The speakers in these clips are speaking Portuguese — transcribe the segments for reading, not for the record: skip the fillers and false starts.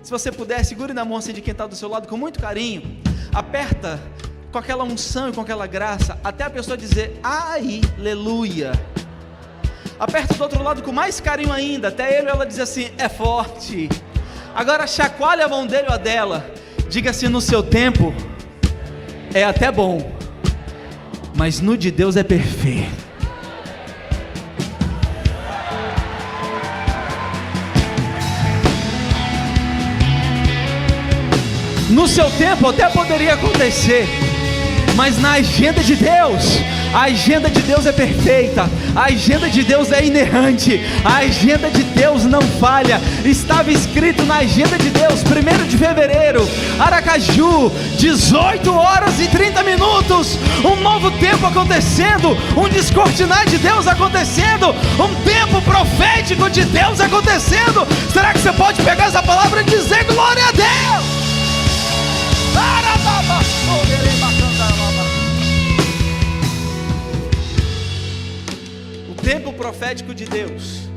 Se você puder, segure na mão assim de quem está do seu lado com muito carinho, aperta com aquela unção e com aquela graça, até a pessoa dizer, aleluia. Aperta do outro lado com mais carinho ainda, até ele ou ela dizer assim, é forte. Agora chacoalhe a mão dele ou a dela, diga assim, no seu tempo, é até bom, mas no de Deus é perfeito. No seu tempo até poderia acontecer, mas na agenda de Deus, a agenda de Deus é perfeita, a agenda de Deus é inerrante, a agenda de Deus não falha. Estava escrito na agenda de Deus, 1º de fevereiro, Aracaju, 18h30, um novo tempo acontecendo, um descortinar de Deus acontecendo, um tempo profético de Deus acontecendo. Será que você pode pegar essa palavra e dizer glória a Deus? O tempo profético de Deus.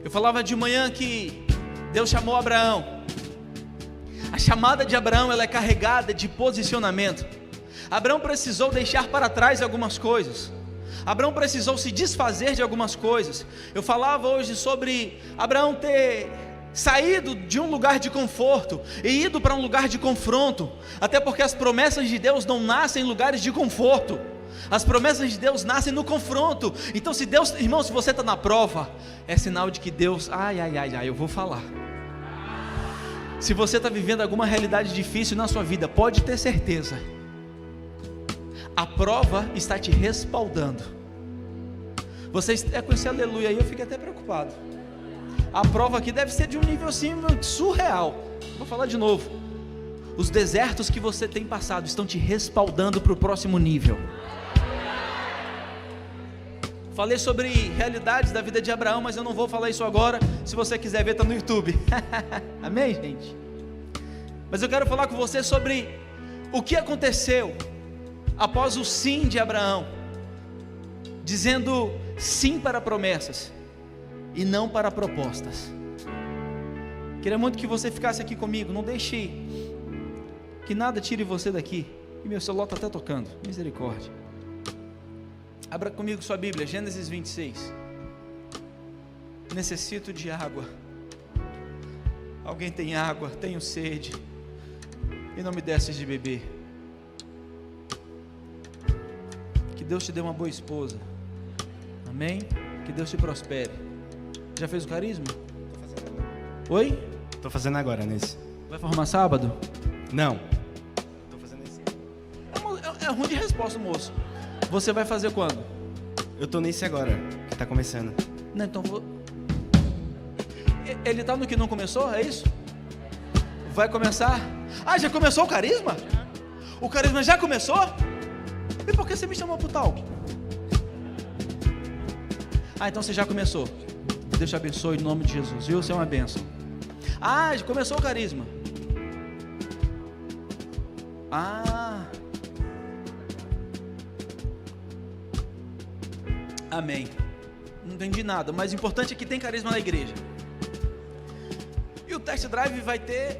Eu falava de manhã que Deus chamou Abraão. A chamada de Abraão, ela é carregada de posicionamento. Abraão precisou deixar para trás algumas coisas. Abraão precisou se desfazer de algumas coisas. Eu falava hoje sobre Abraão ter saído de um lugar de conforto e ido para um lugar de confronto, até porque as promessas de Deus não nascem em lugares de conforto, as promessas de Deus nascem no confronto. Então se Deus, irmão, se você está na prova, é sinal de que Deus, eu vou falar. Se você está vivendo alguma realidade difícil na sua vida, pode ter certeza, a prova está te respaldando. Você com esse aleluia aí, eu fico até preocupado. A prova aqui deve ser de um nível assim surreal. Vou falar de novo. Os desertos que você tem passado estão te respaldando para o próximo nível. Falei sobre realidades da vida de Abraão, mas eu não vou falar isso agora. Se você quiser ver, está no YouTube. Amém, gente? Mas eu quero falar com você sobre o que aconteceu após o sim de Abraão, dizendo sim para promessas e não para propostas. Queria muito que você ficasse aqui comigo. Não deixe que nada tire você daqui. E meu celular está até tocando. Misericórdia. Abra comigo sua Bíblia, Gênesis 26. Necessito de água. Alguém tem água? Tenho sede. E não me desses de beber. Que Deus te dê uma boa esposa. Amém? Que Deus te prospere. Já fez o carisma? Tô fazendo agora. Oi? Tô fazendo agora nesse. Vai formar sábado? Não. Tô fazendo esse. É ruim de resposta, moço. Você vai fazer quando? Eu tô nesse agora, que tá começando. Não, então vou... Ele tá no que não começou, é isso? Vai começar? Ah, já começou o carisma? O carisma já começou? E por que você me chamou pro tal? Ah, então você já começou. Deus te abençoe em nome de Jesus, viu? Você é uma bênção. Ah, já começou o carisma. Amém. Não entendi nada, mas o importante é que tem carisma na igreja. E o test drive vai ter...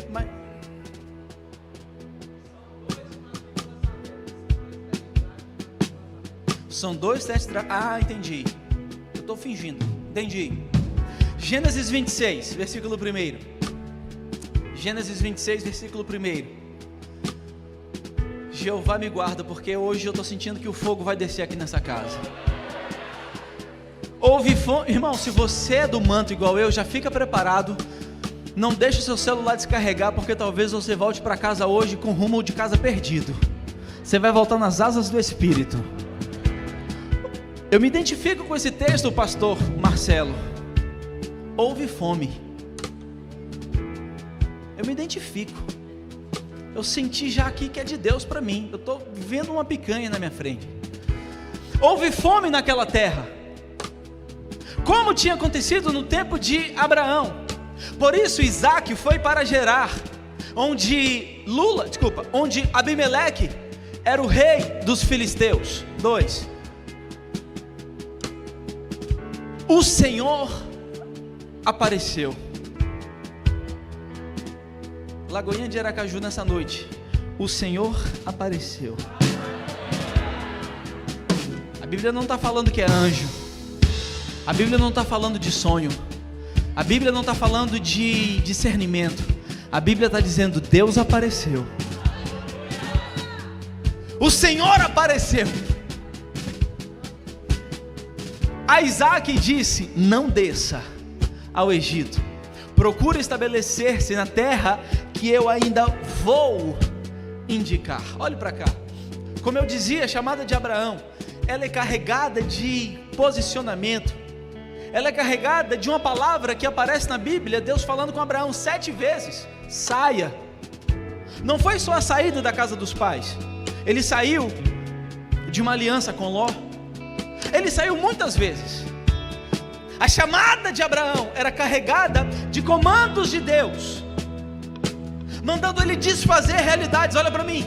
São 2 test drive. Entendi. Eu estou fingindo. Entendi. Gênesis 26, versículo 1. Gênesis 26, versículo 1. Jeová me guarda, porque hoje eu estou sentindo que o fogo vai descer aqui nessa casa. Houve fome. Irmão, se você é do manto igual eu, já fica preparado. Não deixe o seu celular descarregar, porque talvez você volte para casa hoje com rumo de casa perdido. Você vai voltar nas asas do Espírito. Eu me identifico com esse texto, pastor Marcelo. Houve fome. Eu me identifico. Eu senti já aqui que é de Deus para mim. Eu estou vendo uma picanha na minha frente. Houve fome naquela terra, como tinha acontecido no tempo de Abraão. Por isso Isaac foi para Gerar, onde Abimeleque era o rei dos filisteus. 2. O Senhor apareceu. Lagoinha de Aracaju nessa noite, o Senhor apareceu. A Bíblia não está falando que é anjo, a Bíblia não está falando de sonho, a Bíblia não está falando de discernimento, a Bíblia está dizendo: Deus apareceu, o Senhor apareceu. A Isaac disse: não desça ao Egito, procura estabelecer-se na terra que eu ainda vou indicar. Olhe para cá. Como eu dizia, a chamada de Abraão, ela é carregada de posicionamento, ela é carregada de uma palavra que aparece na Bíblia, Deus falando com Abraão 7 vezes: saia. Não foi só a saída da casa dos pais, ele saiu de uma aliança com Ló, ele saiu muitas vezes. A chamada de Abraão era carregada de comandos de Deus, mandando ele desfazer realidades. Olha para mim,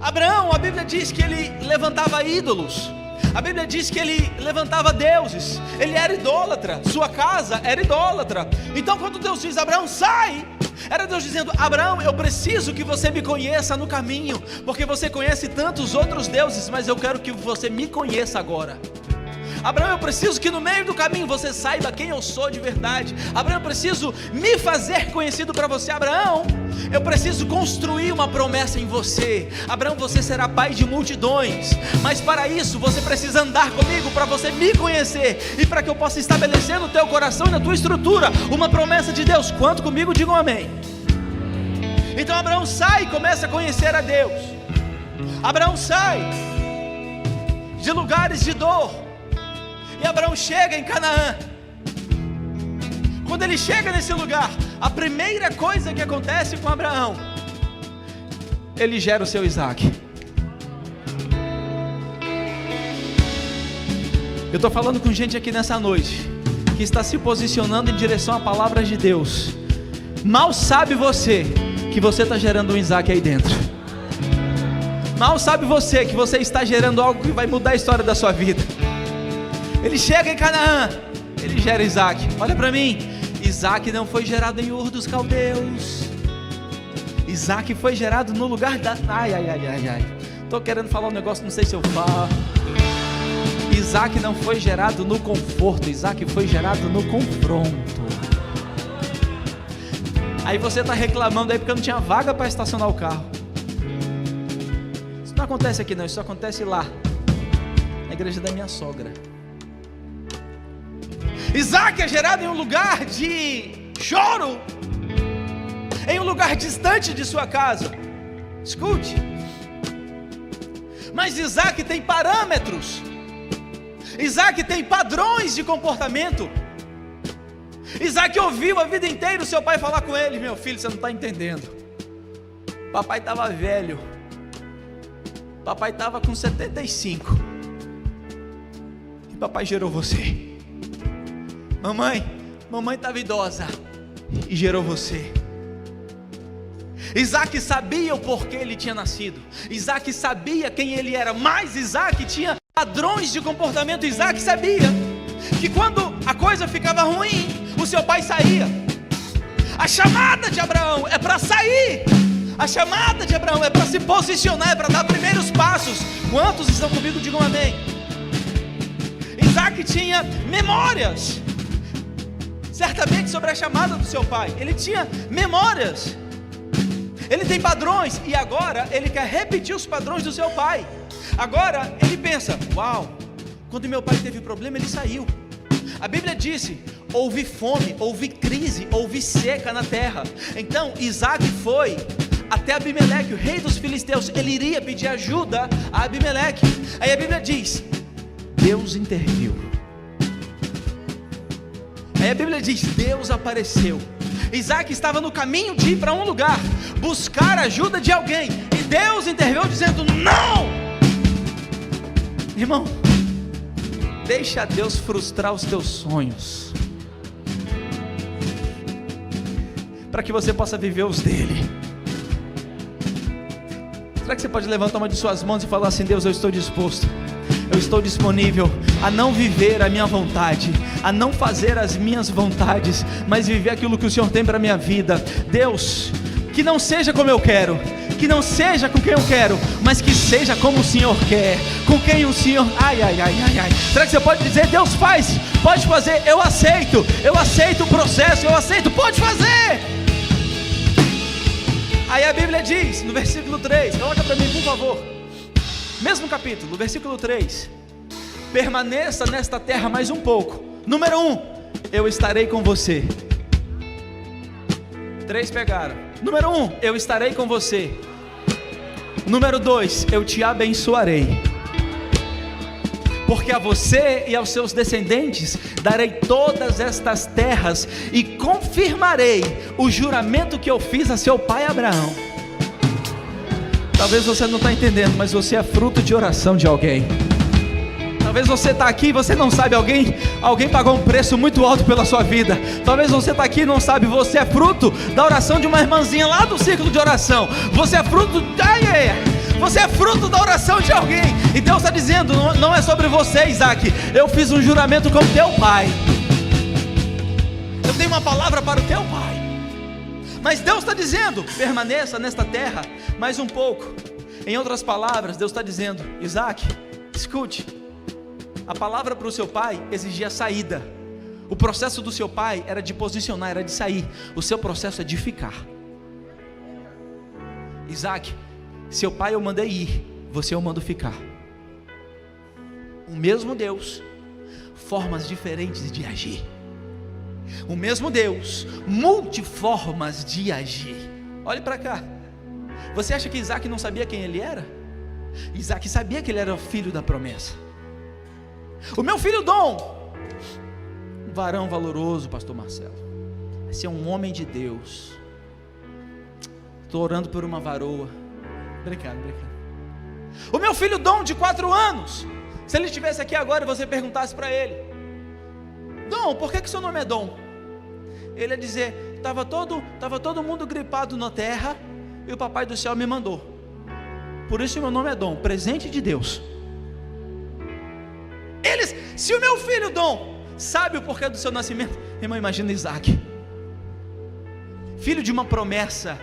Abraão, a Bíblia diz que ele levantava ídolos, a Bíblia diz que ele levantava deuses, ele era idólatra, sua casa era idólatra. Então quando Deus diz: Abraão, sai, era Deus dizendo: Abraão, eu preciso que você me conheça no caminho, porque você conhece tantos outros deuses, mas eu quero que você me conheça agora. Abraão, eu preciso que no meio do caminho você saiba quem eu sou de verdade. Abraão, eu preciso me fazer conhecido para você. Abraão, eu preciso construir uma promessa em você. Abraão, você será pai de multidões, mas para isso você precisa andar comigo, para você me conhecer e para que eu possa estabelecer no teu coração e na tua estrutura uma promessa de Deus. Quanto comigo, digam amém. Então Abraão sai e começa a conhecer a Deus. Abraão sai de lugares de dor, e Abraão chega em Canaã. Quando ele chega nesse lugar, a primeira coisa que acontece com Abraão, ele gera o seu Isaac. Eu estou falando com gente aqui nessa noite que está se posicionando em direção à palavra de Deus. Mal sabe você que você está gerando um Isaac aí dentro. Mal sabe você que você está gerando algo que vai mudar a história da sua vida. Ele chega em Canaã, ele gera Isaac. Olha para mim, Isaac não foi gerado em Ur dos Caldeus. Isaac foi gerado no lugar da... Ai. Estou querendo falar um negócio, não sei se eu falo. Isaac não foi gerado no conforto, Isaac foi gerado no confronto. Aí você está reclamando aí porque não tinha vaga para estacionar o carro. Isso não acontece aqui não, isso acontece lá, na igreja da minha sogra. Isaac é gerado em um lugar de choro, em um lugar distante de sua casa. Escute, mas Isaac tem parâmetros, Isaac tem padrões de comportamento. Isaac ouviu a vida inteira o seu pai falar com ele: meu filho, você não está entendendo, papai estava velho, papai estava com 75, e papai gerou você. Mamãe estava idosa e gerou você. Isaac sabia o porquê ele tinha nascido, Isaac sabia quem ele era, mas Isaac tinha padrões de comportamento. Isaac sabia que quando a coisa ficava ruim, o seu pai saía. A chamada de Abraão é para sair, a chamada de Abraão é para se posicionar, é para dar primeiros passos. Quantos estão comigo? Digam amém. Isaac tinha memórias, certamente, sobre a chamada do seu pai. Ele tinha memórias, ele tem padrões, e agora ele quer repetir os padrões do seu pai. Agora ele pensa: uau, quando meu pai teve problema ele saiu. A Bíblia disse: houve fome, houve crise, houve seca na terra. Então Isaac foi até Abimeleque, o rei dos filisteus. Ele iria pedir ajuda a Abimeleque. Aí a Bíblia diz: Deus interviu. Aí a Bíblia diz: Deus apareceu. Isaac estava no caminho de ir para um lugar, buscar ajuda de alguém, e Deus interveio dizendo: não! Irmão, deixa Deus frustrar os teus sonhos, para que você possa viver os dele. Será que você pode levantar uma de suas mãos e falar assim: Deus, eu estou disposto, eu estou disponível a não viver a minha vontade, a não fazer as minhas vontades, mas viver aquilo que o Senhor tem para a minha vida. Deus, Que não seja como eu quero, que não seja com quem eu quero, mas que seja como o Senhor quer, com quem o Senhor... Ai. Será que você pode dizer: Deus faz, pode fazer, eu aceito o processo, eu aceito, pode fazer. Aí a Bíblia diz, no versículo 3, coloca para mim por favor, mesmo capítulo, versículo 3: permaneça nesta terra mais um pouco. Número 1, eu estarei com você. 3 pegaram. Número 1, eu estarei com você. Número 2, eu te abençoarei, porque a você e aos seus descendentes darei todas estas terras, e confirmarei o juramento que eu fiz a seu pai Abraão. Talvez você não está entendendo, mas você é fruto de oração de alguém. Talvez você está aqui e você não sabe, alguém pagou um preço muito alto pela sua vida. Talvez você está aqui e não sabe, você é fruto da oração de uma irmãzinha lá do círculo de oração. Você é fruto, você é fruto da oração de alguém. E Deus está dizendo, não é sobre você, Isaac. Eu fiz um juramento com teu pai. Eu tenho uma palavra para o teu pai. Mas Deus está dizendo, permaneça nesta terra mais um pouco. Em outras palavras, Deus está dizendo: Isaac, escute. A palavra para o seu pai exigia saída. O processo do seu pai era de posicionar, era de sair. O seu processo é de ficar. Isaac, seu pai eu mandei ir, você eu mando ficar. O mesmo Deus, formas diferentes de agir. O mesmo Deus, multiformas de agir. Olhe para cá. Você acha que Isaac não sabia quem ele era? Isaac sabia que ele era o filho da promessa. O meu filho Dom, um varão valoroso, pastor Marcelo, vai ser um homem de Deus. Estou orando por uma varoa. Obrigado. O meu filho Dom, de 4 anos, se ele estivesse aqui agora e você perguntasse para ele: Dom, por que seu nome é Dom? Ele ia dizer: estava todo mundo gripado na terra e o papai do céu me mandou. Por isso meu nome é Dom, presente de Deus. Se o meu filho Dom sabe o porquê do seu nascimento, irmão, imagina Isaac, filho de uma promessa,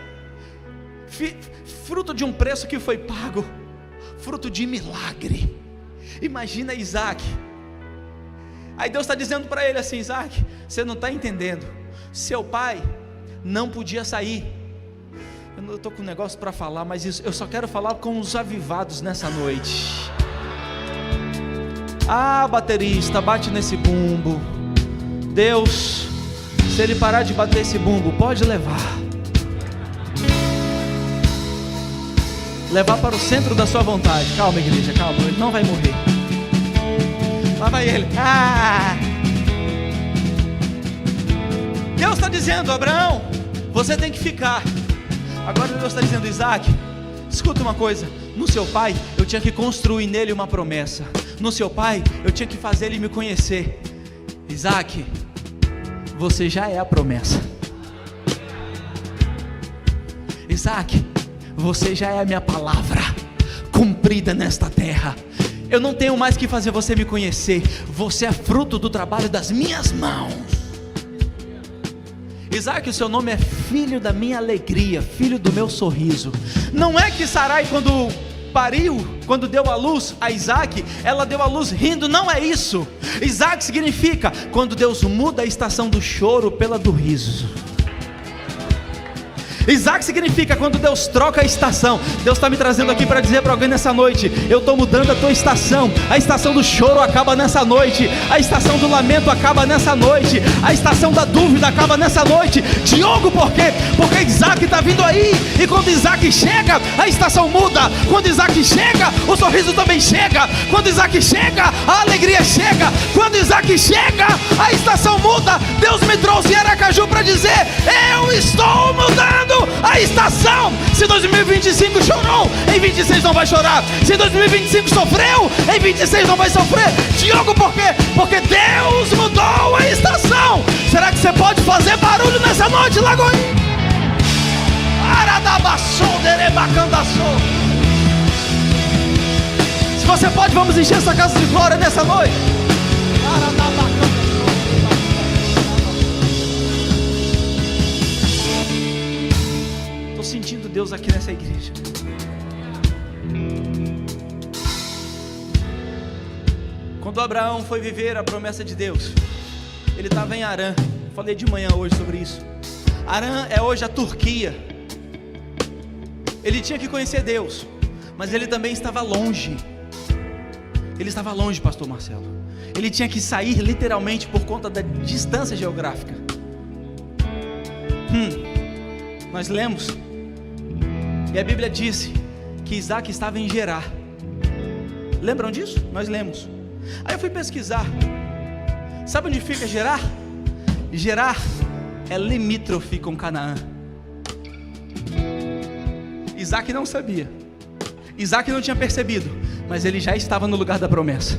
fruto de um preço que foi pago, fruto de milagre. Imagina Isaac. Aí Deus está dizendo para ele assim: Isaac, você não está entendendo, seu pai não podia sair. Eu estou com um negócio para falar, mas isso, eu só quero falar com os avivados nessa noite. Ah, baterista, bate nesse bumbo. Deus, se ele parar de bater esse bumbo, pode levar para o centro da sua vontade. Calma, igreja, calma, ele não vai morrer. Lá vai ele. Deus está dizendo: Abraão, você tem que ficar. Agora Deus está dizendo: Isaac, escuta uma coisa. No seu pai, eu tinha que construir nele uma promessa. No seu pai, eu tinha que fazer ele me conhecer. Isaac, você já é a promessa. Isaac, você já é a minha palavra cumprida nesta terra. Eu não tenho mais que fazer você me conhecer. Você é fruto do trabalho das minhas mãos. Isaac, o seu nome é filho da minha alegria, filho do meu sorriso. Não é que Sarai, quando pariu, quando deu a luz a Isaac, ela deu a luz rindo, não é isso. Isaac significa quando Deus muda a estação do choro pela do riso. Isaac significa quando Deus troca a estação. Deus está me trazendo aqui para dizer para alguém nessa noite: eu estou mudando a tua estação. A estação do choro acaba nessa noite. A estação do lamento acaba nessa noite. A estação da dúvida acaba nessa noite. Diogo, por quê? Porque Isaac está vindo aí. E quando Isaac chega, a estação muda. Quando Isaac chega, o sorriso também chega. Quando Isaac chega, a alegria chega. Quando Isaac chega, a estação muda. Deus me trouxe em Aracaju para dizer: eu estou mudando a estação. Se 2025 chorou, em 26 não vai chorar. Se 2025 sofreu, em 26 não vai sofrer. Diogo, por quê? Porque Deus mudou a estação. Será que você pode fazer barulho nessa noite, Lagoinha? Se você pode, vamos encher essa casa de glória nessa noite. Estou Deus aqui nessa igreja. Quando Abraão foi viver a promessa de Deus, ele estava em Harã. Falei de manhã hoje sobre isso. Harã é hoje a Turquia. Ele tinha que conhecer Deus, mas ele também estava longe. Ele estava longe, pastor Marcelo. Ele tinha que sair literalmente por conta da distância geográfica. Nós lemos, e a Bíblia disse que Isaac estava em Gerar. Lembram disso? Nós lemos. Aí eu fui pesquisar. Sabe onde fica Gerar? Gerar é limítrofe com Canaã. Isaac não sabia. Isaac não tinha percebido, mas ele já estava no lugar da promessa.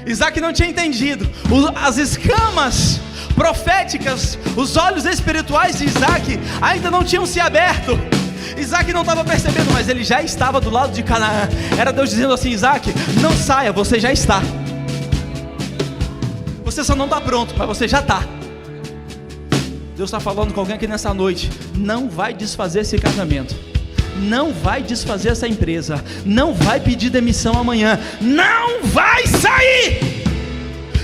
Isaac não tinha entendido. As escamas proféticas, os olhos espirituais de Isaac ainda não tinham se aberto. Isaac não estava percebendo, mas ele já estava do lado de Canaã. Era Deus dizendo assim: Isaac, não saia, você já está. Você só não está pronto, mas você já está. Deus está falando com alguém aqui nessa noite: não vai desfazer esse casamento, não vai desfazer essa empresa, não vai pedir demissão amanhã, não vai sair.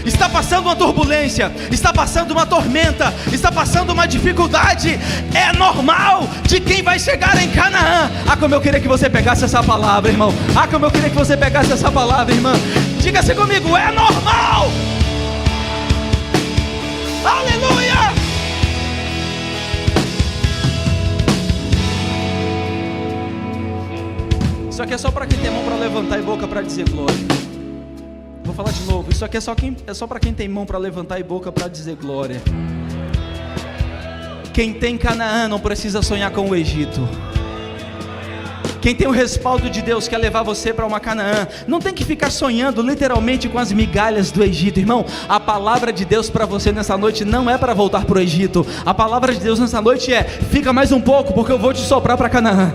Está passando uma turbulência, está passando uma tormenta, está passando uma dificuldade. É normal de quem vai chegar em Canaã. Ah, como eu queria que você pegasse essa palavra, irmão. Ah, como eu queria que você pegasse essa palavra, irmã. Diga-se comigo: é normal. Aleluia. Isso aqui é só para quem tem mão para levantar e boca para dizer glória. Vou falar de novo. Isso aqui é só para quem tem mão para levantar e boca para dizer glória. Quem tem Canaã não precisa sonhar com o Egito. Quem tem o respaldo de Deus quer levar você para uma Canaã. Não tem que ficar sonhando literalmente com as migalhas do Egito, irmão. A palavra de Deus para você nessa noite não é para voltar para o Egito. A palavra de Deus nessa noite é: fica mais um pouco, porque eu vou te soprar para Canaã.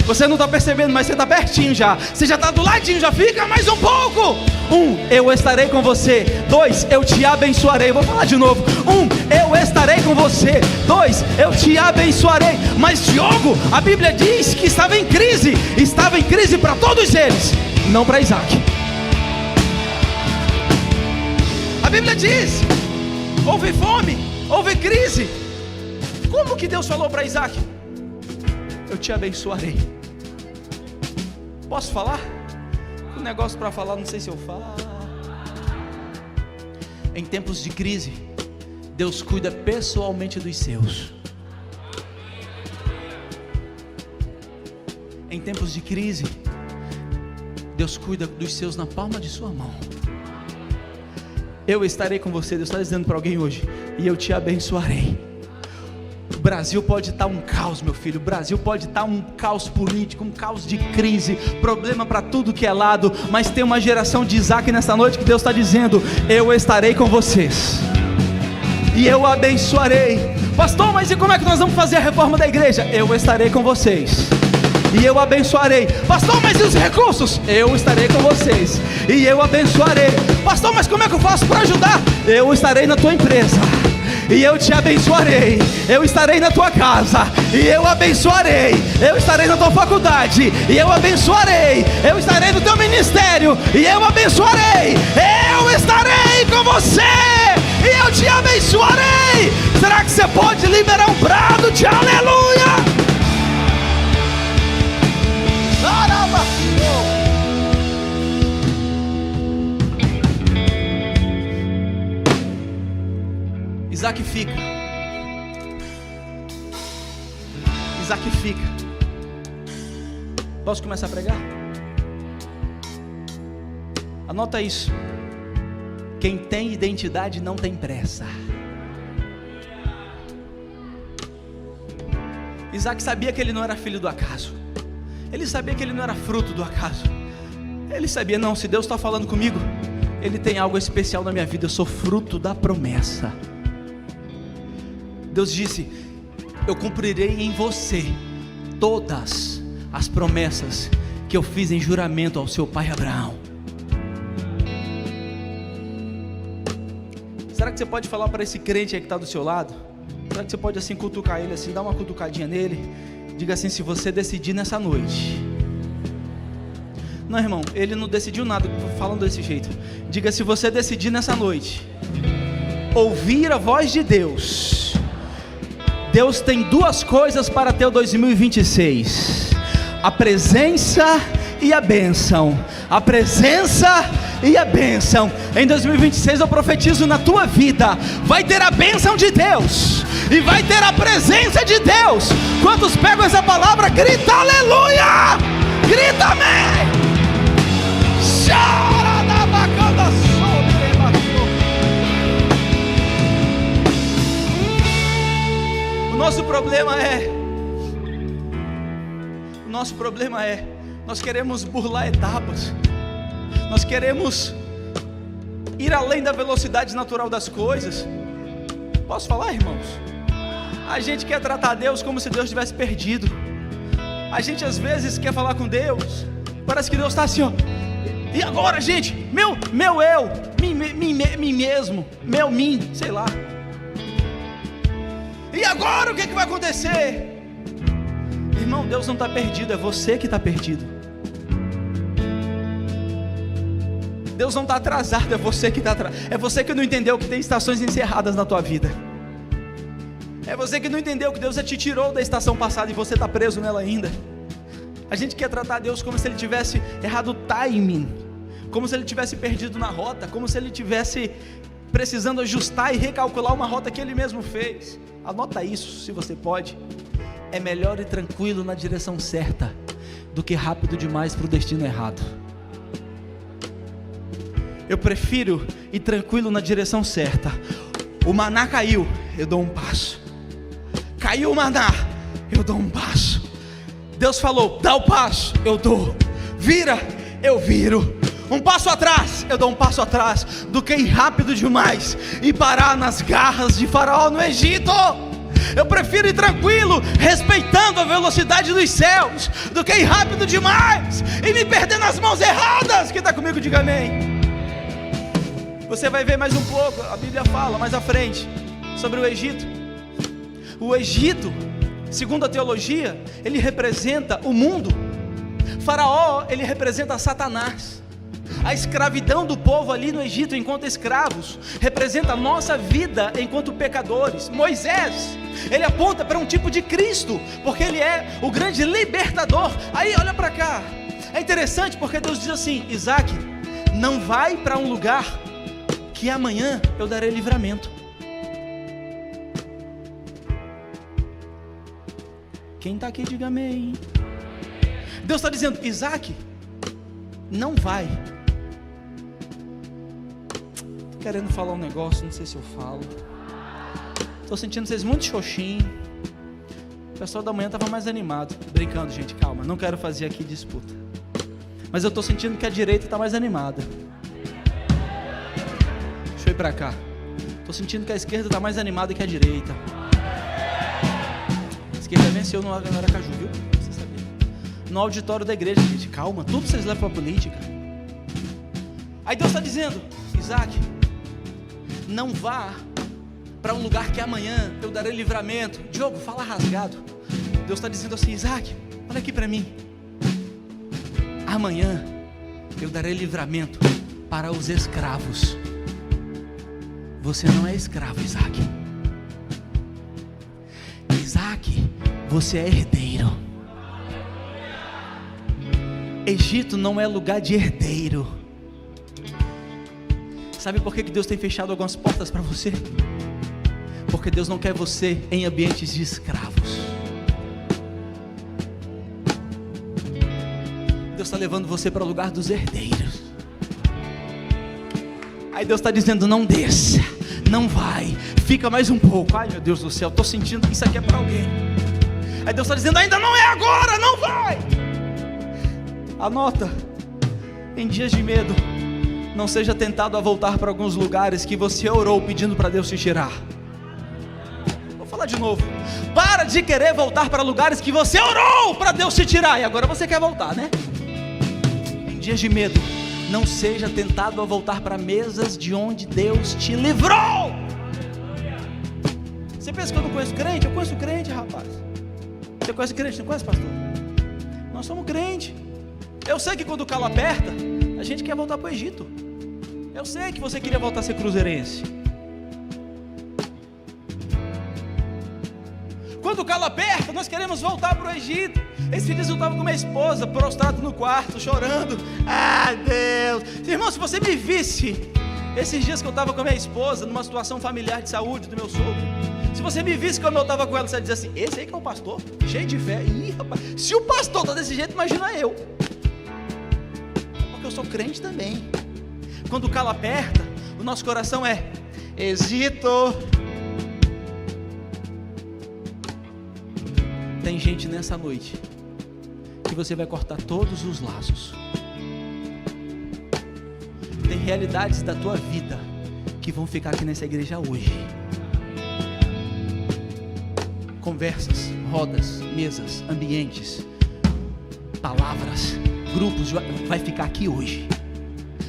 Você não está percebendo, mas você está pertinho já. Você já está do ladinho, já fica mais um pouco. 1, eu estarei com você. 2, eu te abençoarei. Vou falar de novo. 1, eu estarei com você. 2, eu te abençoarei. Mas Diogo, a Bíblia diz que estava em crise. Estava em crise para todos eles, não para Isaac. A Bíblia diz: houve fome, houve crise. Como que Deus falou para Isaac? Eu te abençoarei. Posso falar? Um negócio para falar, não sei se eu falo. Em tempos de crise, Deus cuida pessoalmente dos seus. Em tempos de crise, Deus cuida dos seus na palma de sua mão. Eu estarei com você. Deus está dizendo para alguém hoje: e eu te abençoarei. O Brasil pode estar um caos, meu filho. O Brasil pode estar um caos político, um caos de crise, problema para tudo que é lado. Mas tem uma geração de Isaac nessa noite que Deus está dizendo: eu estarei com vocês e eu abençoarei. Pastor, mas e como é que nós vamos fazer a reforma da igreja? Eu estarei com vocês e eu abençoarei. Pastor, mas e os recursos? Eu estarei com vocês e eu abençoarei. Pastor, mas como é que eu faço para ajudar? Eu estarei na tua empresa e eu te abençoarei. Eu estarei na tua casa e eu abençoarei. Eu estarei na tua faculdade e eu abençoarei. Eu estarei no teu ministério e eu abençoarei. Eu estarei com você e eu te abençoarei. Será que você pode liberar um brado de aleluia? Isaac fica. Isaac fica. Posso começar a pregar? Anota isso. Quem tem identidade não tem pressa. Isaac sabia que ele não era filho do acaso. Ele sabia que ele não era fruto do acaso. Ele sabia: não, se Deus está falando comigo, Ele tem algo especial na minha vida. Eu sou fruto da promessa. Deus disse: eu cumprirei em você todas as promessas que eu fiz em juramento ao seu pai Abraão. Será que você pode falar para esse crente aí que está do seu lado? Será que você pode assim cutucar ele, assim, dar uma cutucadinha nele? Diga assim: se você decidir nessa noite. Não, irmão, ele não decidiu nada falando desse jeito. Diga: se você decidir nessa noite ouvir a voz de Deus, Deus tem duas coisas para teu 2026: a presença e a bênção. A presença e a bênção. Em 2026 eu profetizo na tua vida: vai ter a bênção de Deus e vai ter a presença de Deus. Quantos pegam essa palavra? Grita aleluia! Grita amém! Chora da bacana sobre. O nosso problema é nós queremos burlar etapas. Nós queremos ir além da velocidade natural das coisas. Posso falar, irmãos? A gente quer tratar Deus como se Deus tivesse perdido. A gente às vezes quer falar com Deus, parece que Deus está assim, ó. E agora, gente? Meu eu, mim mesmo, sei lá. E agora o que vai acontecer? Irmão, Deus não está perdido, é você que está perdido. Deus não está atrasado, é você que está atrasado. É você que não entendeu que tem estações encerradas na tua vida. É você que não entendeu que Deus já te tirou da estação passada e você está preso nela ainda. A gente quer tratar Deus como se Ele tivesse errado o timing, como se Ele tivesse perdido na rota, como se Ele tivesse precisando ajustar e recalcular uma rota que Ele mesmo fez. Anota isso, se você pode. É melhor ir tranquilo na direção certa do que rápido demais para o destino errado. Eu prefiro ir tranquilo na direção certa. O maná caiu, eu dou um passo. Caiu o maná, eu dou um passo. Deus falou, dá o passo, eu dou. Vira, eu viro. Um passo atrás, eu dou um passo atrás, do que ir rápido demais e parar nas garras de Faraó no Egito. Eu prefiro ir tranquilo, respeitando a velocidade dos céus, do que ir rápido demais e me perder nas mãos erradas. Quem está comigo, diga amém. Você vai ver mais um pouco, a Bíblia fala mais à frente sobre o Egito. O Egito, segundo a teologia, ele representa o mundo. Faraó, ele representa Satanás. A escravidão do povo ali no Egito enquanto escravos representa a nossa vida enquanto pecadores. Moisés, ele aponta para um tipo de Cristo, porque ele é o grande libertador. Aí olha para cá, é interessante porque Deus diz assim: Isaac, não vai para um lugar que amanhã eu darei livramento. Quem está aqui, diga amém. Deus está dizendo: Isaac, não vai. Estou querendo falar um negócio, não sei se eu falo. Estou sentindo vocês muito xoxinho. O pessoal da manhã estava mais animado. Brincando, gente, calma, não quero fazer aqui disputa. Mas eu estou sentindo que a direita está mais animada. Deixa eu ir para cá. Estou sentindo que a esquerda está mais animada que a direita. A esquerda venceu no Aracaju, viu? Você sabia? No auditório da igreja, gente, calma. Tudo vocês levam para a política. Aí Deus está dizendo: Isaac, não vá para um lugar que amanhã eu darei livramento. Diogo, fala rasgado. Deus está dizendo assim: Isaac, olha aqui para mim. Amanhã eu darei livramento para os escravos. Você não é escravo, Isaac. Isaac, você é herdeiro. Egito não é lugar de herdeiro. Sabe por que Deus tem fechado algumas portas para você? Porque Deus não quer você em ambientes de escravos. Deus está levando você para o lugar dos herdeiros. Aí Deus está dizendo: não desça, não vai, fica mais um pouco. Ai meu Deus do céu, estou sentindo que isso aqui é para alguém. Aí Deus está dizendo: ainda não é agora, não vai. Anota: em dias de medo, não seja tentado a voltar para alguns lugares que você orou pedindo para Deus te tirar. Vou falar de novo: para de querer voltar para lugares que você orou para Deus te tirar, e agora você quer voltar, né? Em dias de medo, não seja tentado a voltar para mesas de onde Deus te livrou. Você pensa que eu não conheço crente? Eu conheço crente, rapaz. Você conhece crente? Não conhece, pastor? Nós somos crente. Eu sei que quando o calo aperta, a gente quer voltar para o Egito. Eu sei que você queria voltar a ser cruzeirense. Quando o calo aperta, nós queremos voltar para o Egito. Esses dias eu estava com minha esposa, prostrado no quarto, chorando. Ah, Deus! Irmão, se você me visse esses dias que eu estava com a minha esposa, numa situação familiar de saúde do meu sogro, se você me visse quando eu estava com ela, você ia dizer assim: esse aí que é o pastor? Cheio de fé. Ih, rapaz, se o pastor está desse jeito, imagina eu. Porque eu sou crente também. Quando o calo aperta, o nosso coração é Egito. Tem gente nessa noite que você vai cortar todos os laços. Tem realidades da tua vida que vão ficar aqui nessa igreja hoje. Conversas, rodas, mesas, ambientes, palavras, grupos, vai ficar aqui hoje.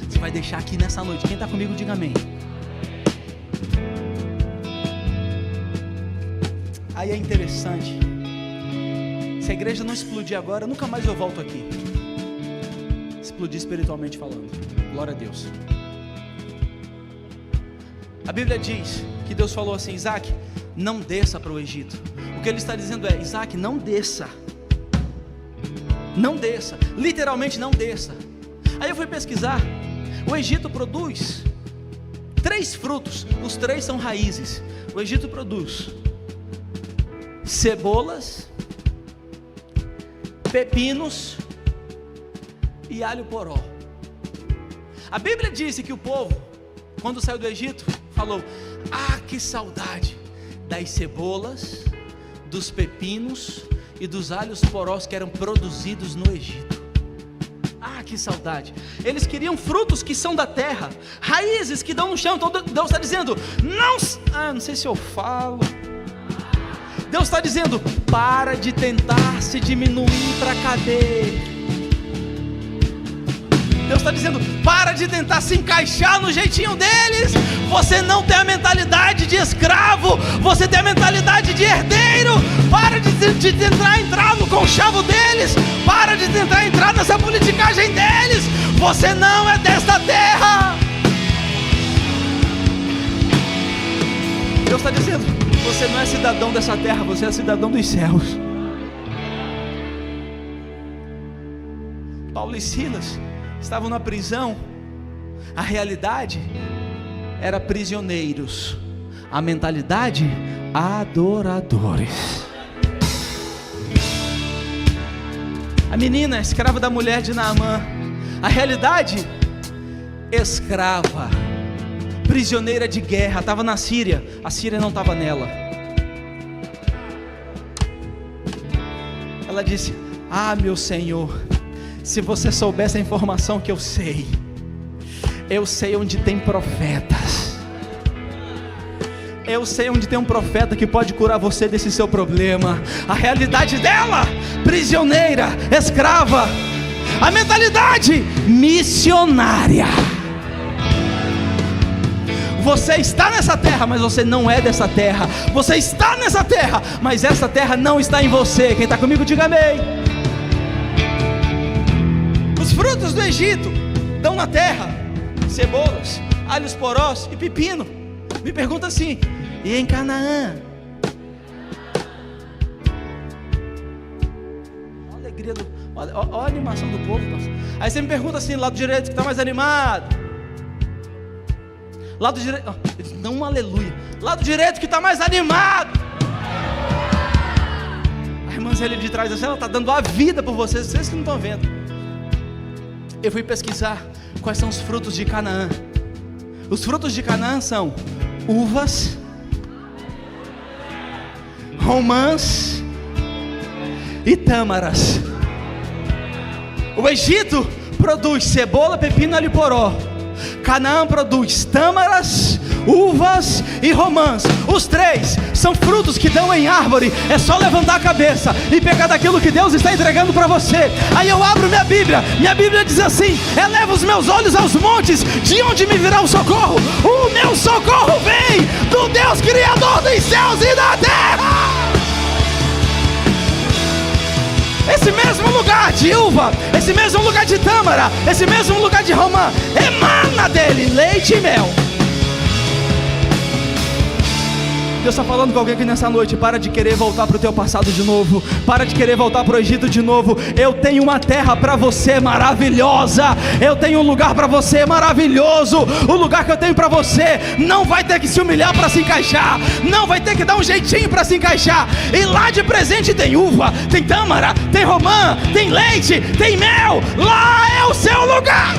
Você vai deixar aqui nessa noite. Quem está comigo, diga amém. Aí é interessante. Se a igreja não explodir agora, nunca mais eu volto aqui. Explodir espiritualmente falando. Glória a Deus. A Bíblia diz que Deus falou assim: Isaac, não desça para o Egito. O que ele está dizendo é: Isaac, não desça. Não desça. Literalmente não desça. Aí eu fui pesquisar. O Egito produz 3 frutos. Os 3 são raízes. O Egito produz cebolas, pepinos e alho poró. A Bíblia disse que o povo, quando saiu do Egito, falou: ah, que saudade das cebolas, dos pepinos e dos alhos porós que eram produzidos no Egito. Ah, que saudade. Eles queriam frutos que são da terra, raízes que dão no chão. Então Deus está dizendo: não sei se eu falo. Deus está dizendo: para de tentar se diminuir para caber. Deus está dizendo: para de tentar se encaixar no jeitinho deles. Você não tem a mentalidade de escravo, você tem a mentalidade de herdeiro. Para de tentar entrar no conchavo deles. Para de tentar entrar nessa politicagem deles. Você não é desta terra. Deus está dizendo: você não é cidadão dessa terra, você é cidadão dos céus. Paulo e Silas estavam na prisão. A realidade era prisioneiros, a mentalidade adoradores. A menina escrava da mulher de Naamã, a realidade escrava, prisioneira de guerra, estava na Síria, a Síria não estava nela. Ela disse: ah, meu Senhor, se você soubesse a informação que eu sei onde tem profetas, eu sei onde tem um profeta que pode curar você desse seu problema. A realidade dela, prisioneira, escrava, a mentalidade missionária. Você está nessa terra, mas você não é dessa terra. Você está nessa terra, mas essa terra não está em você. Quem está comigo, diga amém. Os frutos do Egito dão na terra cebolas, alhos porós e pepino. Me pergunta assim: e em Canaã? Olha a alegria olha a animação do povo. Aí você me pergunta assim: lado direito que está mais animado? Lado direito, não, um aleluia. Lado direito que está mais animado. A irmãzinha ali de trás, ela está dando a vida por vocês que não estão vendo. Eu fui pesquisar quais são os frutos de Canaã. Os frutos de Canaã são uvas, romãs e tâmaras. O Egito produz cebola, pepino e alho poró. Canaã produz tâmaras, uvas e romãs. Os 3 são frutos que dão em árvore. É só levantar a cabeça e pegar daquilo que Deus está entregando para você. Aí eu abro minha Bíblia diz assim: eleva os meus olhos aos montes, de onde me virá o socorro? O meu socorro vem do Deus Criador dos céus e da de uva, esse mesmo lugar de tâmara, esse mesmo lugar de romã, emana dele leite e mel. Deus está falando com alguém aqui nessa noite. Para de querer voltar para o teu passado de novo. Para de querer voltar para o Egito de novo. Eu tenho uma terra para você maravilhosa. Eu tenho um lugar para você maravilhoso. O lugar que eu tenho para você não vai ter que se humilhar para se encaixar. Não vai ter que dar um jeitinho para se encaixar. E lá de presente tem uva, tem tâmara, tem romã, tem leite, tem mel. Lá é o seu lugar.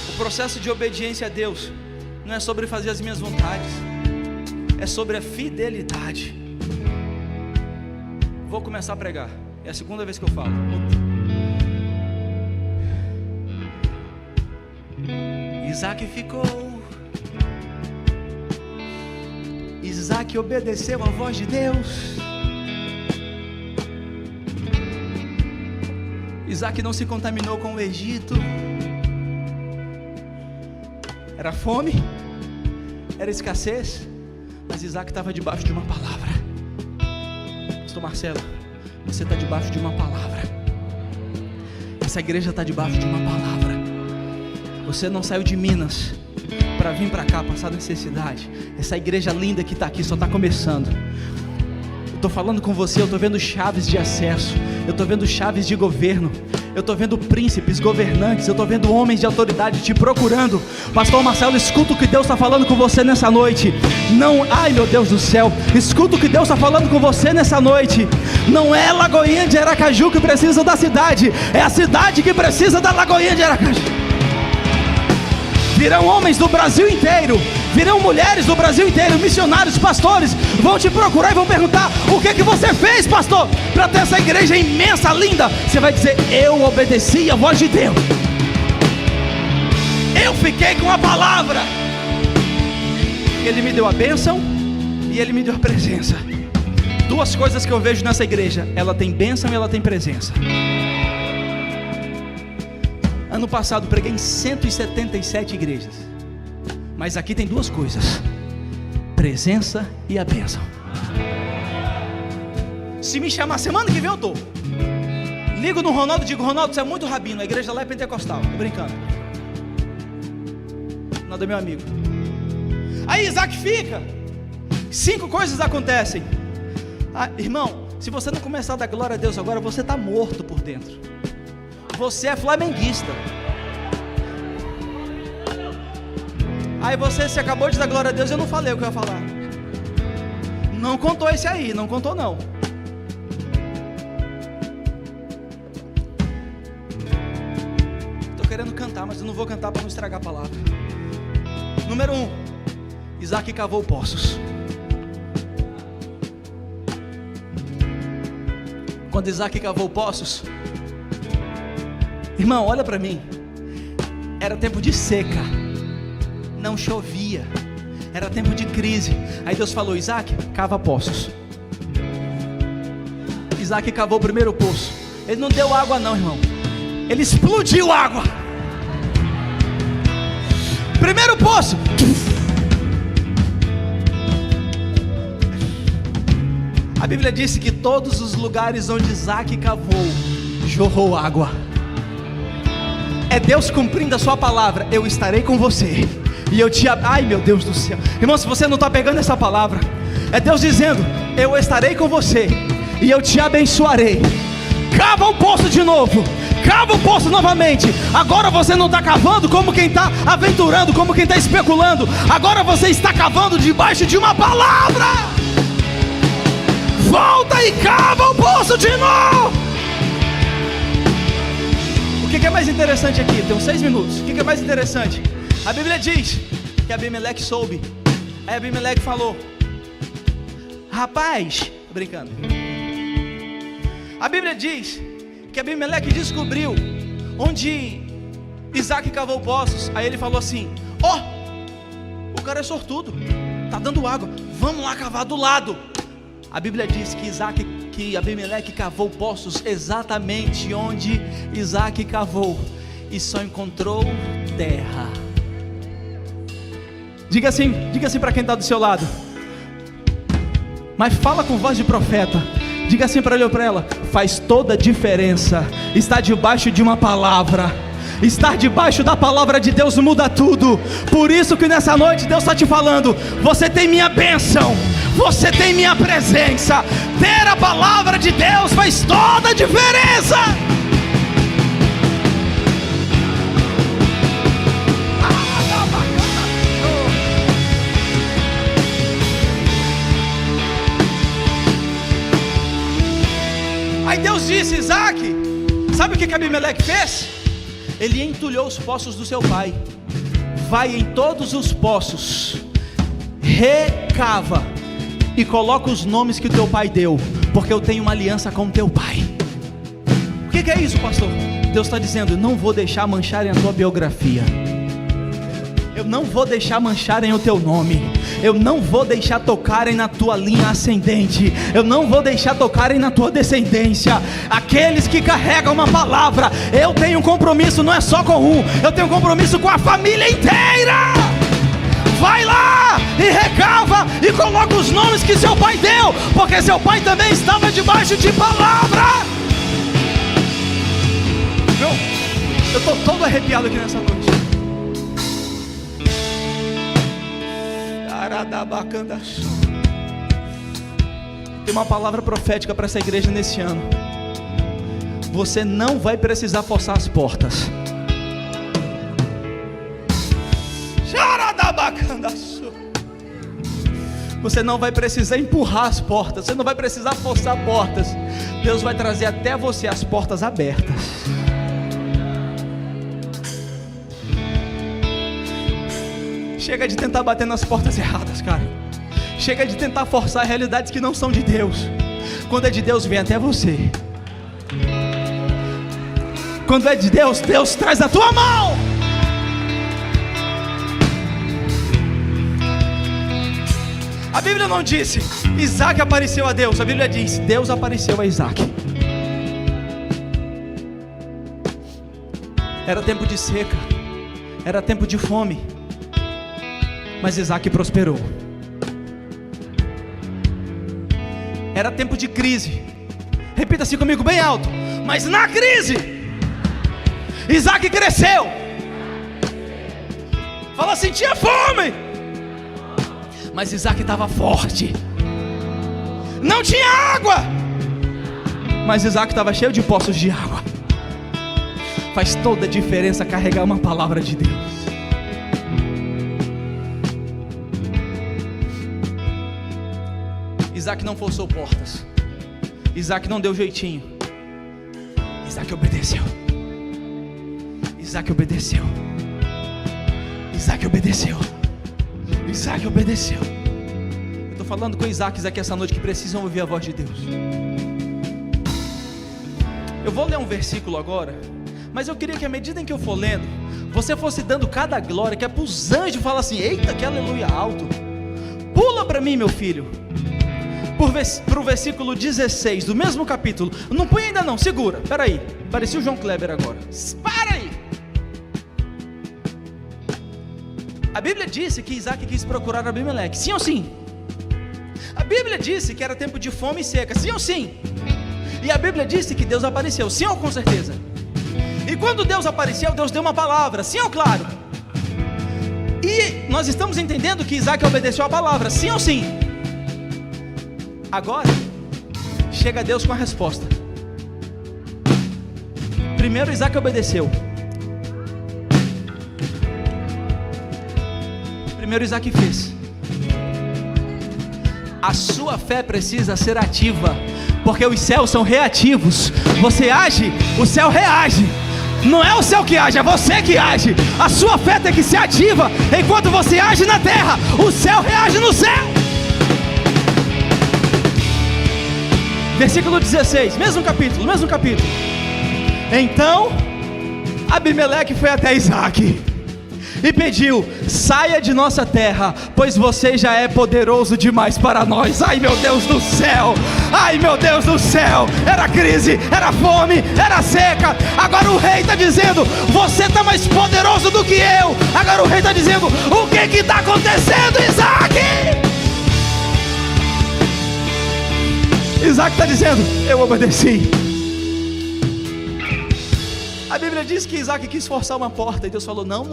O processo de obediência a Deus não é sobre fazer as minhas vontades, é sobre a fidelidade. Vou começar a pregar, é a segunda vez que eu falo. Isaac obedeceu a voz de Deus. Isaac não se contaminou com o Egito. Era fome, era escassez, mas Isaac estava debaixo de uma palavra. Pastor Marcelo, você está debaixo de uma palavra. Essa igreja está debaixo de uma palavra. Você não saiu de Minas para vir para cá passar necessidade. Essa igreja linda que está aqui só está começando. Eu estou falando com você, eu estou vendo chaves de acesso, eu estou vendo chaves de governo, eu estou vendo príncipes, governantes, eu estou vendo homens de autoridade te procurando. Pastor Marcelo, escuta o que Deus está falando com você nessa noite. Não, ai meu Deus do céu, escuta o que Deus está falando com você nessa noite. Não é Lagoinha de Aracaju que precisa da cidade, é a cidade que precisa da Lagoinha de Aracaju. Virão homens do Brasil inteiro, virão mulheres do Brasil inteiro, missionários, pastores, vão te procurar e vão perguntar: o que você fez, pastor, para ter essa igreja imensa, linda? Você vai dizer: eu obedeci a voz de Deus, eu fiquei com a palavra. Ele me deu a bênção e Ele me deu a presença. Duas coisas que eu vejo nessa igreja: ela tem bênção e ela tem presença. Ano passado preguei em 177 igrejas, mas aqui tem duas coisas: presença e a bênção. Se me chamar semana que vem eu tô. Ligo no Ronaldo e digo: Ronaldo, você é muito rabino, a igreja lá é pentecostal. Tô brincando. Ronaldo é meu amigo. Aí Isaac fica, 5 coisas acontecem. Irmão, se você não começar a dar glória a Deus agora, você está morto por dentro. Você é flamenguista. Aí você se acabou de dar glória a Deus. Eu não falei o que eu ia falar. Não contou esse aí, não contou não. Estou querendo cantar, mas eu não vou cantar para não estragar a palavra. Número 1, Isaac cavou poços. Quando Isaac cavou poços, irmão, olha para mim. Era tempo de seca, não chovia, era tempo de crise. Aí Deus falou: Isaac, cava poços. Isaac cavou o primeiro poço. Ele não deu água não, irmão, ele explodiu água. Primeiro poço, a Bíblia disse que todos os lugares onde Isaac cavou, jorrou água. É Deus cumprindo a sua palavra: eu estarei com você e eu te... Ai meu Deus do céu, irmão, se você não está pegando essa palavra, é Deus dizendo: eu estarei com você e eu te abençoarei. Cava o poço de novo, cava o poço novamente. Agora você não está cavando como quem está aventurando, como quem está especulando. Agora você está cavando debaixo de uma palavra. Volta e cava o poço de novo. O que é mais interessante aqui? Tem uns 6 minutos. O que é mais interessante? A Bíblia diz que Abimeleque soube. Aí Abimeleque falou: rapaz, tô brincando. A Bíblia diz que Abimeleque descobriu onde Isaac cavou poços. Aí ele falou assim: o cara é sortudo, tá dando água, vamos lá cavar do lado. A Bíblia diz que Abimeleque cavou poços exatamente onde Isaac cavou e só encontrou terra. Diga assim para quem está do seu lado, mas fala com voz de profeta. Diga assim para ele ou para ela: faz toda a diferença estar debaixo de uma palavra. Estar debaixo da palavra de Deus muda tudo. Por isso que nessa noite Deus está te falando: você tem minha bênção, você tem minha presença. Ter a palavra de Deus faz toda a diferença. Aí Deus disse: Isaac, sabe o que Abimeleque fez? Ele entulhou os poços do seu pai. Vai em todos os poços, recava e coloca os nomes que o teu pai deu, porque eu tenho uma aliança com o teu pai. O que é isso, pastor? Deus está dizendo: não vou deixar mancharem a tua biografia, eu não vou deixar mancharem o teu nome, eu não vou deixar tocarem na tua linha ascendente, eu não vou deixar tocarem na tua descendência. Aqueles que carregam uma palavra, eu tenho um compromisso, não é só com um, eu tenho um compromisso com a família inteira. Vai lá e recava e coloca os nomes que seu pai deu, porque seu pai também estava debaixo de palavra. Eu estou todo arrepiado aqui nessa noite. Tem uma palavra profética para essa igreja nesse ano. Você não vai precisar forçar as portas. Você não vai precisar empurrar as portas, você não vai precisar forçar portas. Deus vai trazer até você as portas abertas. Chega de tentar bater nas portas erradas, cara. Chega de tentar forçar realidades que não são de Deus. Quando é de Deus, vem até você. Quando é de Deus, Deus traz na tua mão. A Bíblia não disse Isaac apareceu a Deus. A Bíblia diz: Deus apareceu a Isaac. Era tempo de seca, era tempo de fome, mas Isaac prosperou. Era tempo de crise. Repita assim comigo bem alto: mas na crise Isaac cresceu. Fala assim: tinha fome, mas Isaac estava forte. Não tinha água, mas Isaac estava cheio de poços de água. Faz toda a diferença carregar uma palavra de Deus. Isaac não forçou portas. Isaac não deu jeitinho. Isaac obedeceu. Isaac obedeceu. Isaac obedeceu. Isaac obedeceu. Eu estou falando com Isaques aqui essa noite que precisam ouvir a voz de Deus. Eu vou ler um versículo agora, mas eu queria que à medida em que eu for lendo, você fosse dando cada glória, que é para os anjos falar assim: eita, que aleluia alto. Pula para mim, meu filho, para o versículo 16 do mesmo capítulo. Não põe ainda não, segura, peraí. Parecia o João Kleber agora. Para aí. A Bíblia disse que Isaac quis procurar Abimeleque, sim ou sim? A Bíblia disse que era tempo de fome e seca, sim ou sim? E a Bíblia disse que Deus apareceu, sim ou com certeza? E quando Deus apareceu, Deus deu uma palavra, sim ou claro? E nós estamos entendendo que Isaac obedeceu a palavra, sim ou sim? Agora, chega Deus com a resposta. Primeiro Isaac obedeceu. Primeiro Isaac fez. A sua fé precisa ser ativa, porque os céus são reativos. Você age, o céu reage. Não é o céu que age, é você que age. A sua fé tem que ser ativa. Enquanto você age na terra, o céu reage no céu. Versículo 16, mesmo capítulo. Então Abimeleque foi até Isaac e pediu: saia de nossa terra, pois você já é poderoso demais para nós. Ai meu Deus do céu, ai meu Deus do céu, era crise, era fome, era seca. Agora o rei está dizendo: você está mais poderoso do que eu. Agora o rei está dizendo: o que está acontecendo, Isaac? Isaac está dizendo: eu obedeci. A Bíblia diz que Isaac quis forçar uma porta, e Deus falou: não,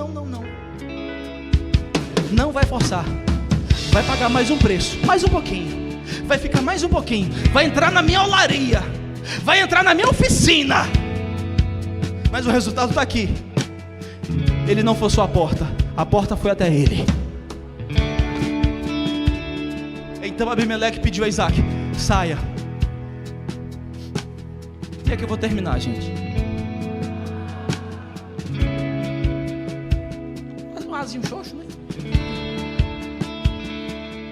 não vai forçar, vai pagar mais um preço, mais um pouquinho, vai ficar mais um pouquinho, vai entrar na minha olaria, vai entrar na minha oficina. Mas o resultado está aqui. Ele não forçou a porta foi até ele. Então Abimeleque pediu a Isaac: saia. E é que eu vou terminar, gente. Faz um azinho xoxo, né?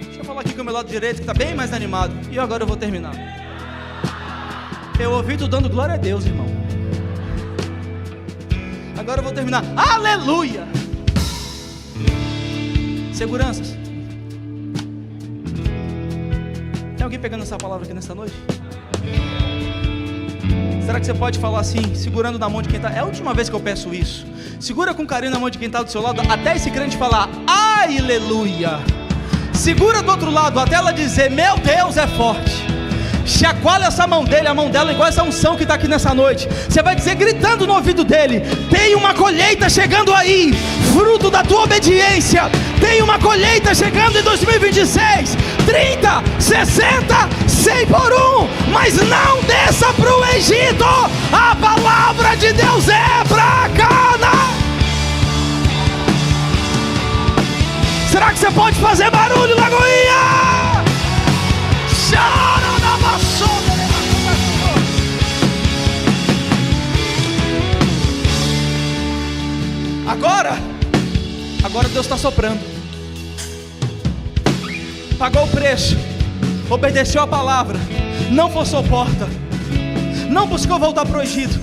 Deixa eu falar aqui com o meu lado direito, que está bem mais animado. E agora eu vou terminar. Eu ouvi tu dando glória a Deus, irmão. Agora eu vou terminar. Aleluia! Seguranças. Tem alguém pegando essa palavra aqui nessa noite? Será que você pode falar assim, segurando na mão de quem está? É a última vez que eu peço isso. Segura com carinho na mão de quem está do seu lado, até esse crente falar aleluia. Segura do outro lado, até ela dizer: meu Deus é forte. Chacoalha essa mão dele, a mão dela, igual essa unção que está aqui nessa noite. Você vai dizer, gritando no ouvido dele: tem uma colheita chegando aí, fruto da tua obediência. Tem uma colheita chegando em 2026, 30, 60, 100 por um. Mas não desça para o Egito, a palavra de Deus é para Canaã. Será que você pode fazer barulho, Lagoinha? Chora na vassoura. Agora Deus está soprando. Pagou o preço, obedeceu a palavra, não forçou porta, não buscou voltar para o Egito.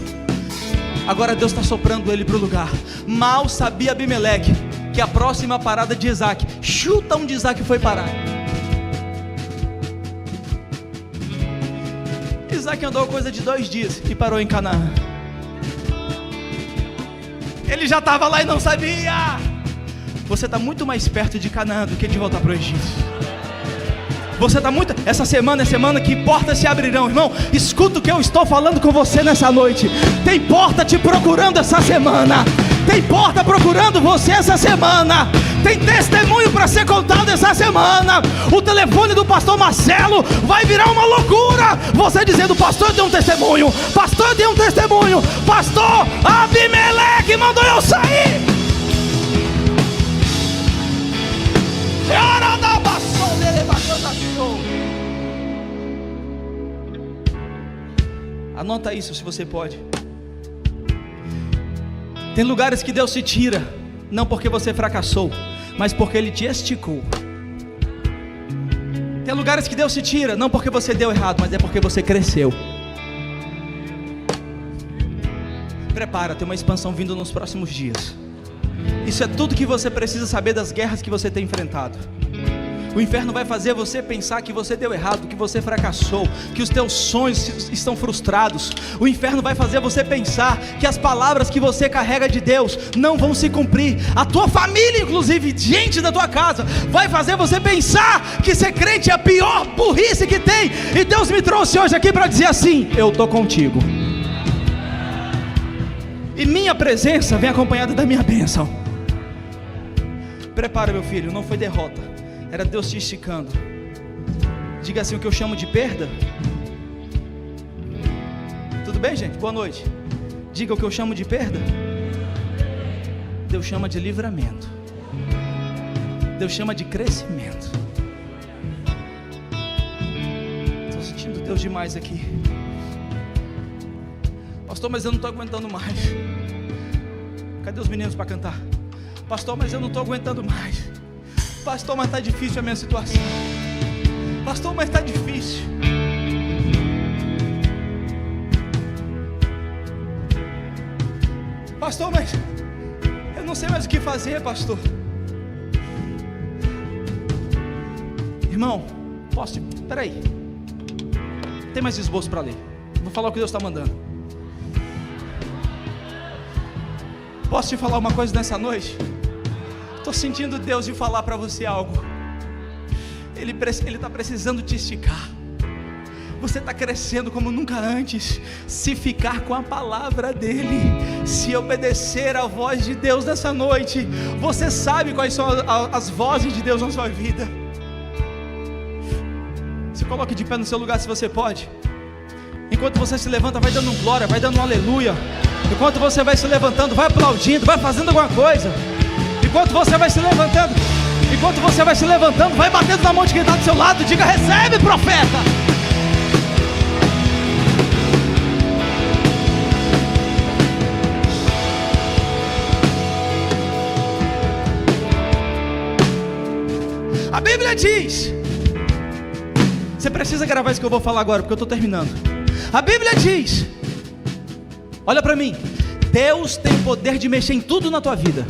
Agora Deus está soprando ele para o lugar. Mal sabia Abimeleque que a próxima parada de Isaac, chuta onde Isaac foi parar. Isaac andou coisa de 2 dias e parou em Canaã. Ele já estava lá e não sabia. Você está muito mais perto de Canaã do que de voltar para o Egito. Você está muito... Essa semana é semana que portas se abrirão, irmão. Escuta o que eu estou falando com você nessa noite. Tem porta te procurando essa semana. Tem porta procurando você essa semana. Tem testemunho para ser contado essa semana. O telefone do pastor Marcelo vai virar uma loucura. Você dizendo: pastor, eu tenho um testemunho. Pastor, eu tenho um testemunho. Pastor, Abimeleque mandou eu sair. Anota isso se você pode. Tem lugares que Deus te tira, não porque você fracassou, mas porque Ele te esticou. Tem lugares que Deus te tira, não porque você deu errado, mas é porque você cresceu. Prepara, tem uma expansão vindo nos próximos dias. Isso é tudo que você precisa saber das guerras que você tem enfrentado. O inferno vai fazer você pensar que você deu errado, que você fracassou, que os teus sonhos estão frustrados. O inferno vai fazer você pensar que as palavras que você carrega de Deus não vão se cumprir. A tua família, inclusive, gente da tua casa, vai fazer você pensar que ser crente é a pior burrice que tem. E Deus me trouxe hoje aqui para dizer assim: eu estou contigo. E minha presença vem acompanhada da minha bênção. Prepara, meu filho, não foi derrota. Era Deus te esticando. Diga assim: o que eu chamo de perda. Tudo bem, gente? Boa noite. Diga: o que eu chamo de perda, Deus chama de livramento. Deus chama de crescimento. Estou sentindo Deus demais aqui. Pastor, mas eu não estou aguentando mais. Cadê os meninos para cantar? Pastor, mas eu não estou aguentando mais. Pastor, mas está difícil a minha situação. Pastor, mas está difícil. Pastor, mas eu não sei mais o que fazer, pastor. Irmão, posso te... Peraí. Tem mais esboço para ler. Vou falar o que Deus está mandando. Posso te falar uma coisa nessa noite? Estou sentindo Deus de falar para você algo. Ele está precisando te esticar. Você está crescendo como nunca antes. Se ficar com a palavra dEle, se obedecer à voz de Deus nessa noite, você sabe quais são as vozes de Deus na sua vida. Se coloque de pé no seu lugar se você pode. Enquanto você se levanta, vai dando glória, vai dando um aleluia. Enquanto você vai se levantando, vai aplaudindo, vai fazendo alguma coisa. Enquanto você vai se levantando, vai batendo na mão de quem está do seu lado. Diga: recebe, profeta. A Bíblia diz, você precisa gravar isso que eu vou falar agora, porque eu estou terminando. A Bíblia diz, olha para mim, Deus tem o poder de mexer em tudo na tua vida.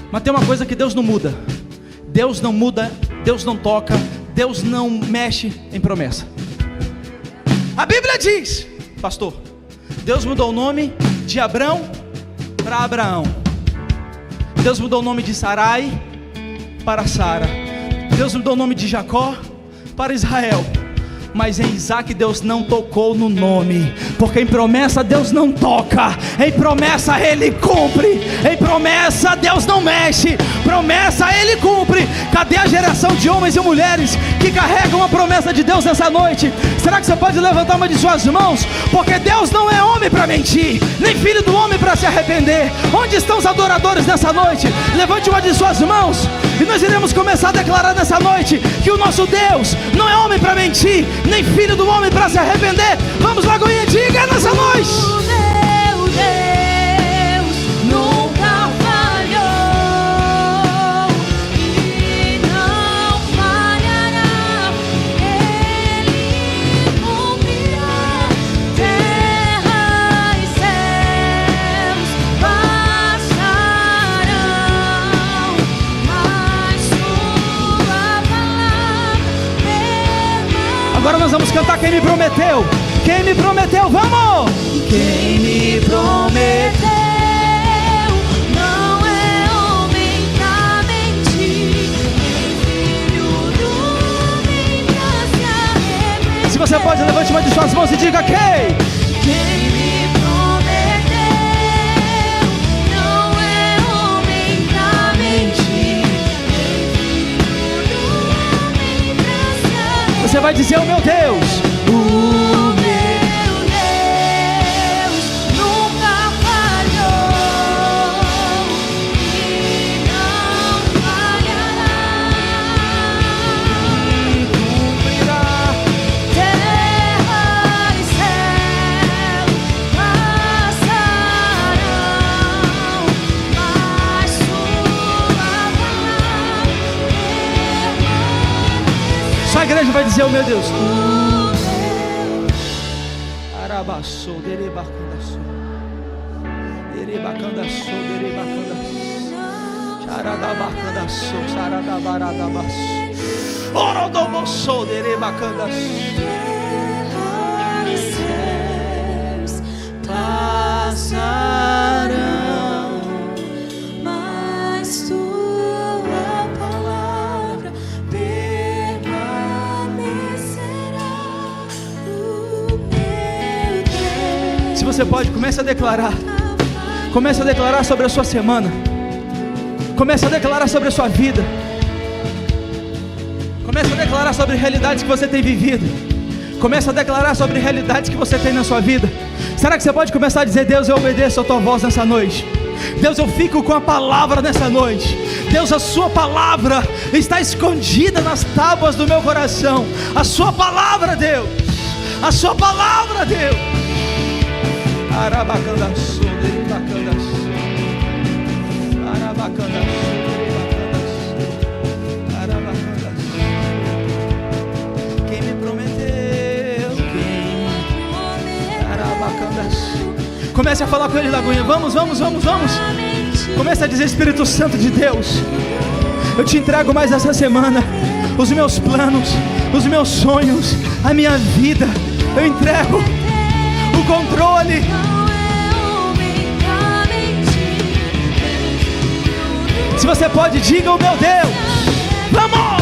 Mas tem uma coisa que Deus não muda. Deus não muda, Deus não toca, Deus não mexe em promessa. A Bíblia diz, pastor, Deus mudou o nome de Abrão para Abraão. Deus mudou o nome de Sarai para Sara. Deus mudou o nome de Jacó para Israel. Mas em Isaac Deus não tocou no nome, porque em promessa Deus não toca, em promessa Ele cumpre, em promessa Deus não mexe, promessa Ele cumpre. Cadê a geração de homens e mulheres que carregam a promessa de Deus nessa noite? Será que você pode levantar uma de suas mãos? Porque Deus não é homem para mentir, nem filho do homem para se arrepender. Onde estão os adoradores nessa noite? Levante uma de suas mãos e nós iremos começar a declarar nessa noite que o nosso Deus não é homem para mentir, nem filho do homem para se arrepender. Vamos lá, Goiânia, diga nessa noite. O meu Deus nunca falhou e não falhará. Ele cumprirá. Terra e céus passarão, mas sua palavra permanecerá. Agora nós vamos cantar Quem Me Prometeu. Quem me prometeu, vamos! Quem me prometeu não é homem pra mentir, nem filho do homem pra se arrepender. Se você pode, levante uma de suas mãos e diga: quem? Quem me prometeu não é homem pra mentir, nem filho do homem pra se arrepender. Você vai dizer: o meu Deus. O meu Deus nunca falhou e não falhará. Cumprirá. Terra e céu passarão, mas sua palavra permanecerá. Só a igreja vai dizer: o meu Deus. O meu Arabaçou, derebacandaçou. Derebacandaçou, derebacandaçou. Charadabacandaçou, charadabaradabaçou. Orodoboçou, derebacandaçou. terra e céus passarão, mas tua palavra permanecerá. O meu Deus. Se você pode, comece a declarar. Comece a declarar sobre a sua semana. Comece a declarar sobre a sua vida. Comece a declarar sobre realidades que você tem vivido. Comece a declarar sobre realidades que você tem na sua vida. Será que você pode começar a dizer: Deus, eu obedeço a tua voz nessa noite. Deus, eu fico com a palavra nessa noite. Deus, a sua palavra está escondida nas tábuas do meu coração. A sua palavra, Deus. A sua palavra, Deus. Arabacandaçou, deribacandaçou. Arabacandaçou, deribacandaçou. Arabacandaçou. Quem me prometeu? Arabacandaçou. Comece a falar com ele, Lagoinha. Vamos, vamos, vamos, vamos. Começa a dizer: Espírito Santo de Deus, eu te entrego mais essa semana os meus planos, os meus sonhos, a minha vida. Eu entrego o controle. Se você pode, diga: o meu Deus. Vamos!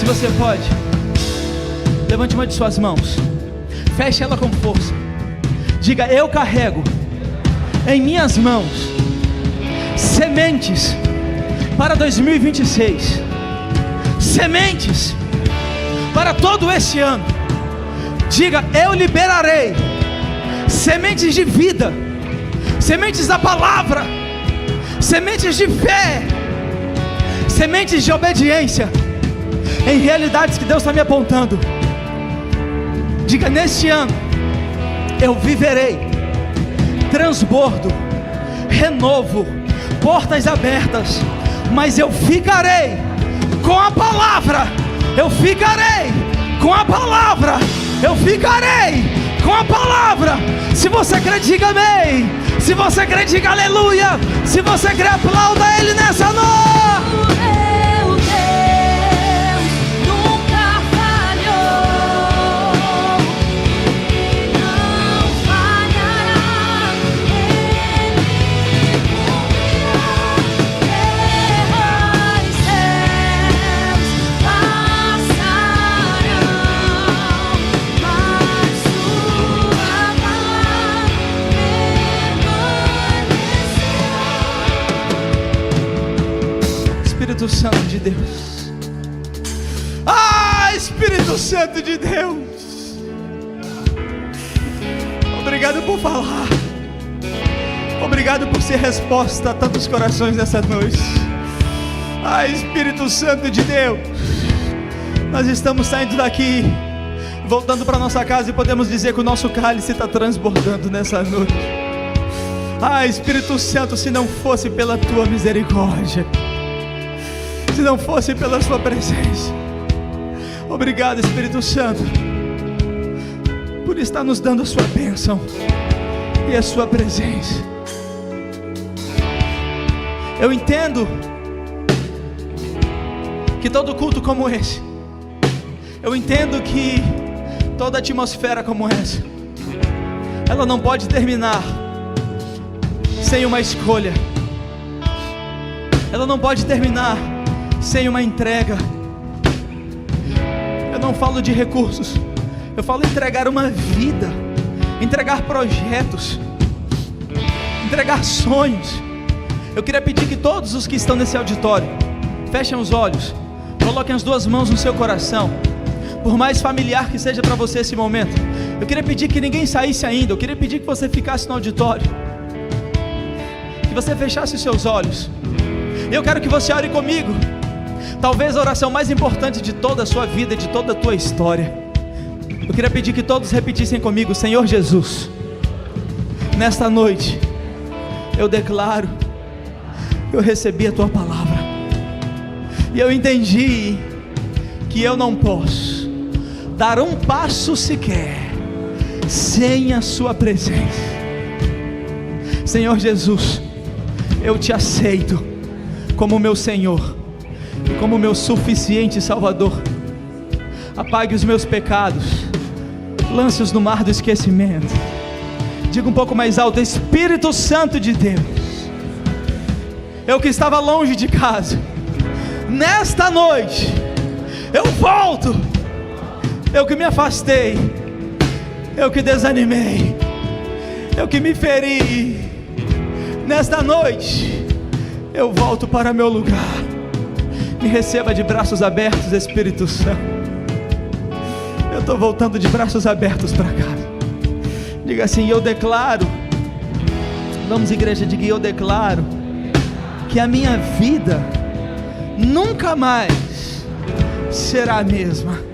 Você pode, levante uma de suas mãos, feche ela com força, diga: eu carrego em minhas mãos sementes para 2026, sementes para todo esse ano. Diga: eu liberarei sementes de vida, sementes da palavra, sementes de fé, sementes de obediência em realidades que Deus está me apontando. Diga: neste ano eu viverei transbordo, renovo, portas abertas, mas eu ficarei com a palavra, eu ficarei com a palavra, eu ficarei com a palavra. Se você crê, diga amém. Se você crê, diga aleluia. Se você crê, aplauda Ele nessa noite. Espírito Santo de Deus. Espírito Santo de Deus, obrigado por falar, obrigado por ser resposta a tantos corações nessa noite. Espírito Santo de Deus, nós estamos saindo daqui, voltando para nossa casa, e podemos dizer que o nosso cálice está transbordando nessa noite. Espírito Santo, se não fosse pela tua misericórdia, se não fosse pela sua presença, obrigado, Espírito Santo, por estar nos dando a sua bênção e a sua presença. Eu entendo que todo culto como esse, eu entendo que toda atmosfera como essa, ela não pode terminar sem uma escolha, ela não pode terminar sem uma entrega. Eu não falo de recursos, eu falo entregar uma vida, entregar projetos, entregar sonhos. Eu queria pedir que todos os que estão nesse auditório fechem os olhos, coloquem as duas mãos no seu coração. Por mais familiar que seja para você esse momento, eu queria pedir que ninguém saísse ainda. Eu queria pedir que você ficasse no auditório, que você fechasse os seus olhos. Eu quero que você ore comigo, talvez a oração mais importante de toda a sua vida, de toda a tua história. Eu queria pedir que todos repetissem comigo: Senhor Jesus, nesta noite eu declaro, eu recebi a tua palavra, e eu entendi que eu não posso dar um passo sequer sem a sua presença. Senhor Jesus, eu te aceito como meu Senhor e como meu suficiente Salvador. Apague os meus pecados, lance-os no mar do esquecimento. Diga um pouco mais alto: Espírito Santo de Deus, eu que estava longe de casa, nesta noite eu volto. Eu que me afastei, eu que desanimei, eu que me feri, nesta noite eu volto para meu lugar. Me receba de braços abertos, Espírito Santo. Eu estou voltando de braços abertos para casa. Diga assim: eu declaro. Vamos, igreja, diga: eu declaro que a minha vida nunca mais será a mesma.